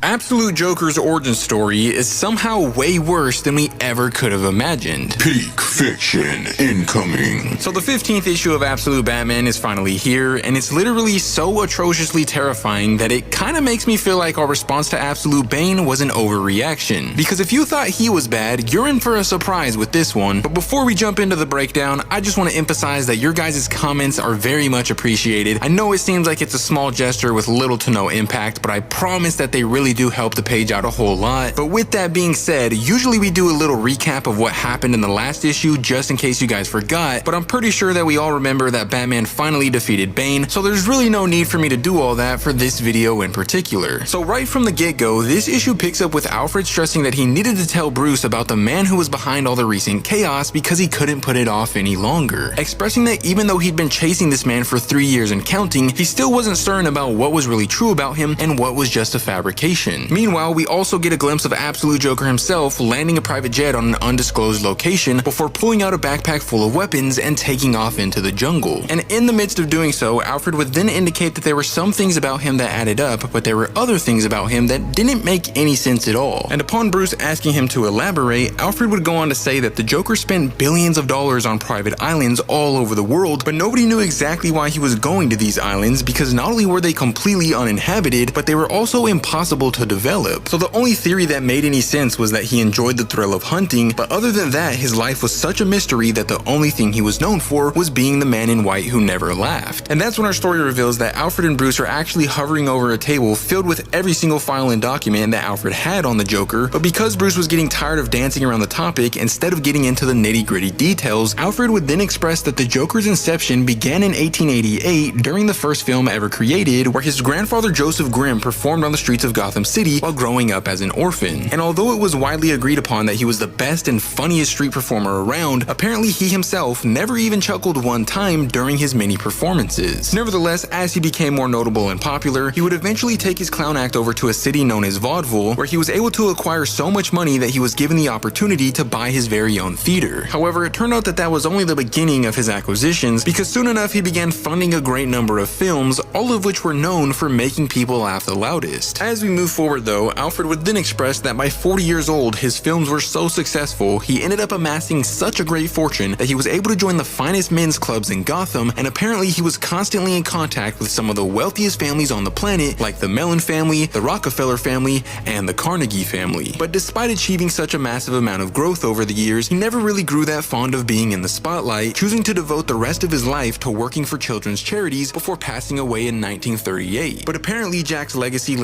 Absolute Joker's origin story is somehow way worse than we ever could have imagined. Peak fiction incoming. So the 15th issue of Absolute Batman is finally here, and it's literally so atrociously terrifying that it kinda makes me feel like our response to Absolute Bane was an overreaction. Because if you thought he was bad, you're in for a surprise with this one. But before we jump into the breakdown, I just want to emphasize that your guys' comments are very much appreciated. I know it seems like it's a small gesture with little to no impact, but I promise that they really do help the page out a whole lot. But with that being said, usually we do a little recap of what happened in the last issue just in case you guys forgot, but I'm pretty sure that we all remember that Batman finally defeated Bane, so there's really no need for me to do all that for this video in particular. So right from the get-go, this issue picks up with Alfred stressing that he needed to tell Bruce about the man who was behind all the recent chaos because he couldn't put it off any longer, expressing that even though he'd been chasing this man for 3 years and counting, he still wasn't certain about what was really true about him and what was just a fabrication. Meanwhile, we also get a glimpse of Absolute Joker himself landing a private jet on an undisclosed location before pulling out a backpack full of weapons and taking off into the jungle. And in the midst of doing so, Alfred would then indicate that there were some things about him that added up, but there were other things about him that didn't make any sense at all. And upon Bruce asking him to elaborate, Alfred would go on to say that the Joker spent billions of dollars on private islands all over the world, but nobody knew exactly why he was going to these islands because not only were they completely uninhabited, but they were also impossible to develop. So the only theory that made any sense was that he enjoyed the thrill of hunting, but other than that, his life was such a mystery that the only thing he was known for was being the man in white who never laughed. And that's when our story reveals that Alfred and Bruce are actually hovering over a table filled with every single file and document that Alfred had on the Joker, but because Bruce was getting tired of dancing around the topic, instead of getting into the nitty-gritty details, Alfred would then express that the Joker's inception began in 1888 during the first film ever created, where his grandfather Joseph Grimm performed on the streets of Gotham City while growing up as an orphan. And although it was widely agreed upon that he was the best and funniest street performer around, apparently he himself never even chuckled one time during his many performances. Nevertheless, as he became more notable and popular, he would eventually take his clown act over to a city known as Vaudeville, where he was able to acquire so much money that he was given the opportunity to buy his very own theater. However, it turned out that that was only the beginning of his acquisitions, because soon enough he began funding a great number of films, all of which were known for making people laugh the loudest. As we move forward though, Alfred would then express that by 40 years old, his films were so successful, he ended up amassing such a great fortune that he was able to join the finest men's clubs in Gotham, and apparently he was constantly in contact with some of the wealthiest families on the planet, like the Mellon family, the Rockefeller family, and the Carnegie family. But despite achieving such a massive amount of growth over the years, he never really grew that fond of being in the spotlight, choosing to devote the rest of his life to working for children's charities before passing away in 1938. But apparently Jack's legacy